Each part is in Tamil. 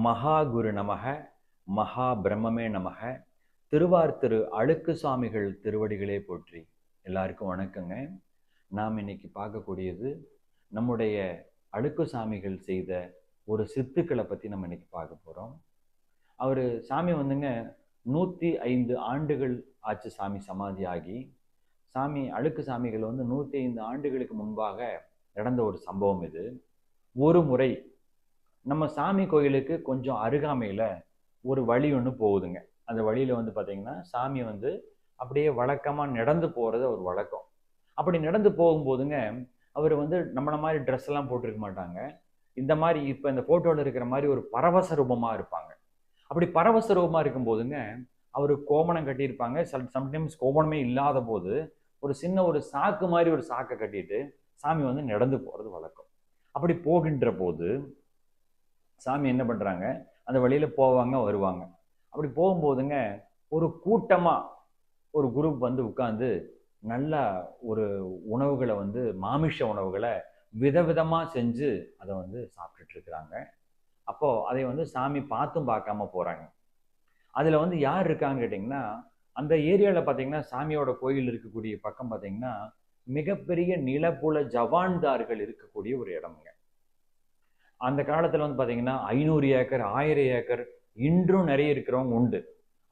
மகா குரு நமக, மகா பிரம்மமே நமக. திருவார் திரு அழுக்கு சாமிகள் திருவடிகளே போற்றி. எல்லாருக்கும் வணக்கங்க. நாம் இன்னைக்கு பார்க்கக்கூடியது நம்முடைய அழுக்கு சாமிகள் செய்த ஒரு சித்துக்களை பற்றி நம்ம இன்னைக்கு பார்க்க போகிறோம். அவர் சாமி வந்துங்க 105 ஆண்டுகள் ஆச்சு சாமி சமாதி ஆகி. சாமி அழுக்கு சாமிகள் 105 ஆண்டுகளுக்கு முன்பாக நடந்த ஒரு சம்பவம் இது. ஒரு முறை நம்ம சாமி கோயிலுக்கு கொஞ்சம் அருகாமையில் ஒரு வழி ஒன்று போகுதுங்க. அந்த வழியில் பார்த்தீங்கன்னா சாமி அப்படியே வழக்கமாக நடந்து போகிறது ஒரு வழக்கம். அப்படி நடந்து போகும்போதுங்க அவர் நம்மளை மாதிரி ட்ரெஸ் எல்லாம் போட்டிருக்க மாட்டாங்க. இந்த மாதிரி இப்போ இந்த ஃபோட்டோவில் இருக்கிற மாதிரி ஒரு பரவச ரூபமாக இருப்பாங்க. அப்படி பரவச ரூபமாக இருக்கும்போதுங்க அவர் கோமணம் கட்டியிருப்பாங்க. சம்டைம்ஸ் கோமணமே இல்லாத போது ஒரு சின்ன ஒரு சாக்கு மாதிரி ஒரு சாக்கை கட்டிட்டு சாமி நடந்து போகிறது வழக்கம். அப்படி போகின்ற போது சாமி என்ன பண்ணுறாங்க, அந்த வழியில் போவாங்க வருவாங்க. அப்படி போகும்போதுங்க ஒரு கூட்டமாக ஒரு குரூப் உட்காந்து நல்லா ஒரு உணவுகளை மாமிஷ உணவுகளை விதவிதமாக செஞ்சு அதை சாப்பிட்டுட்டு இருக்கிறாங்க. அப்போது அதை சாமி பார்த்தும் பார்க்காம போகிறாங்க. அதில் யார் இருக்காங்கன்னு கேட்டிங்கன்னா, அந்த ஏரியாவில் பார்த்தீங்கன்னா சாமியோட கோயில் இருக்கக்கூடிய பக்கம் பார்த்தீங்கன்னா மிகப்பெரிய நிலப்புல ஜவான்தார்கள் இருக்கக்கூடிய ஒரு இடம்ங்க. அந்த காலத்தில் பார்த்தீங்கன்னா 500 ஏக்கர் 1000 ஏக்கர் இன்றும் நிறைய இருக்கிறவங்க உண்டு.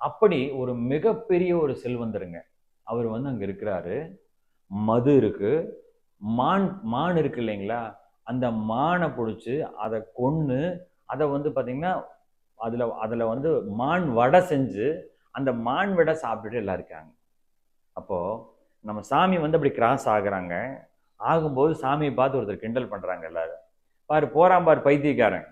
அப்படி ஒரு மிகப்பெரிய ஒரு செல்வந்தருங்க. அவர் அங்கே இருக்கிறாரு. மது இருக்கு, மான் இருக்கு இல்லைங்களா, அந்த மானை பிடிச்சி அதை கொன்று அதை பார்த்தீங்கன்னா அதில் மான் வடை செஞ்சு அந்த மான் வடை சாப்பிட்டுட்டு எல்லாம் இருக்காங்க. அப்போது நம்ம சாமி அப்படி கிராஸ் ஆகுறாங்க. ஆகும்போது சாமியை பார்த்து ஒருத்தர் கிண்டல் பண்ணுறாங்க எல்லாரும். பாரு போறான் பாரு பைத்தியக்காரன்,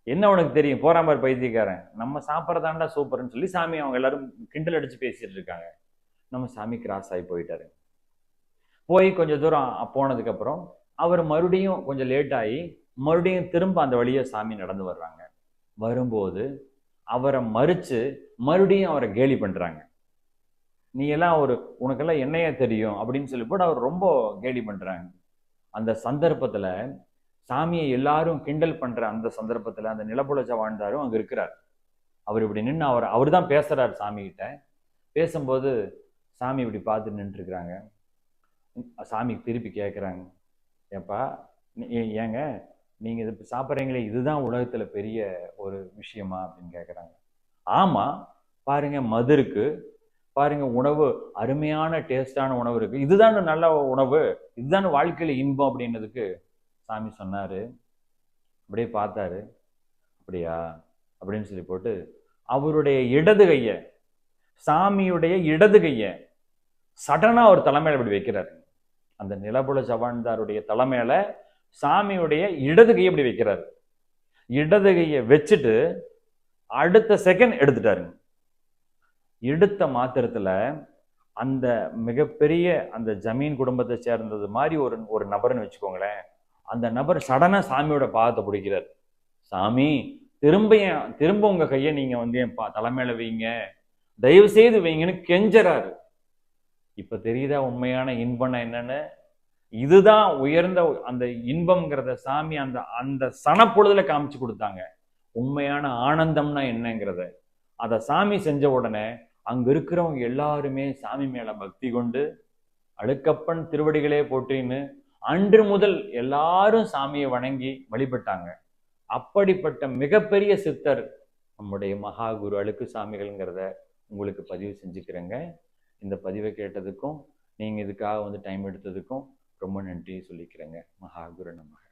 என்ன உனக்கு தெரியும், போறான் பாரு பைத்தியக்காரன், நம்ம சாப்பிட்றதாண்டா சூப்பர்னு சொல்லி சாமி அவங்க எல்லாரும் கிண்டல் அடிச்சு பேசிட்டு இருக்காங்க. நம்ம சாமி கிராஸ் ஆகி போயிட்டாரு. போய் கொஞ்சம் தூரம் போனதுக்கு அப்புறம் அவர் மறுபடியும் கொஞ்சம் லேட் ஆகி மறுபடியும் திரும்ப அந்த வழியை சாமி நடந்து வர்றாங்க. வரும்போது அவரை மறிச்சு மறுபடியும் அவரை கேலி பண்றாங்க. நீ எல்லாம் உனக்கெல்லாம் என்னையே தெரியும் அப்படின்னு சொல்லி போட்டு அவர் ரொம்ப கேலி பண்றாங்க. அந்த சந்தர்ப்பத்துல சாமியை எல்லாரும் கிண்டல் பண்ற அந்த சந்தர்ப்பத்துல அந்த நிலப்புலச்ச வாழ்ந்தாரும் அங்க இருக்கிறார். அவர் இப்படி நின்று அவர் தான் பேசுறாரு சாமி கிட்ட. பேசும்போது சாமி இப்படி பார்த்து நின்று இருக்கிறாங்க. சாமி திருப்பி கேட்குறாங்க, ஏப்பா ஏங்க நீங்க இது சாப்பிட்றீங்களே இதுதான் உலகத்துல பெரிய ஒரு விஷயமா அப்படின்னு கேட்குறாங்க. ஆமா பாருங்க, மது இருக்கு பாருங்க, உணவு அருமையான டேஸ்டான உணவு இருக்கு, இதுதான் நல்ல உணவு, இதுதான் வாழ்க்கையில இன்பம் அப்படின்னதுக்கு சாமி சொன்னாரு. அப்படியே பார்த்தாரு. அப்படியா அப்படின்னு சொல்லி போட்டு அவருடைய இடது கைய, சாமியுடைய இடது கைய சடனா ஒரு தலைமையில அப்படி வைக்கிறாரு. அந்த நிலப்புல ஜவான்தாருடைய தலைமையில சாமியுடைய இடது கையை அப்படி வைக்கிறாரு. இடது கையை வச்சுட்டு அடுத்த செகண்ட் எடுத்துட்டாருங்க. எடுத்த மாத்திரத்துல அந்த மிகப்பெரிய அந்த ஜமீன் குடும்பத்தை சேர்ந்தது மாதிரி ஒரு நபர்னு வச்சுக்கோங்களேன். அந்த நபர் சடனா சாமியோட பாதத்தை பிடிக்கிறார். சாமி திரும்ப உங்க கையை நீங்க என் தலைமையில வைங்க, தயவு செய்து வைங்கன்னு கெஞ்சறாரு. இப்ப தெரியுதா உண்மையான இன்பம் என்னன்னு? இதுதான் உயர்ந்த அந்த இன்பம்ங்கிறத சாமி அந்த அந்த சனப்பொழுதுல காமிச்சு கொடுத்தாங்க. உண்மையான ஆனந்தம்னா என்னங்கிறத அதை சாமி செஞ்ச உடனே அங்க இருக்கிறவங்க எல்லாருமே சாமி மேல பக்தி கொண்டு அழுக்கப்பன் திருவடிகளே போற்றின்னு அன்று முதல் எல்லாரும் சாமியை வணங்கி வழிபட்டாங்க. அப்படிப்பட்ட மிகப்பெரிய சித்தர் நம்முடைய மகா குரு அழுக்கு சாமிகள்ங்கிறத உங்களுக்கு பதிவு செஞ்சுக்கிறேங்க. இந்த பதிவை கேட்டதுக்கும் நீங்க இதுக்காக டைம் எடுத்ததுக்கும் ரொம்ப நன்றி சொல்லிக்கிறேங்க. மகா குரு நமக.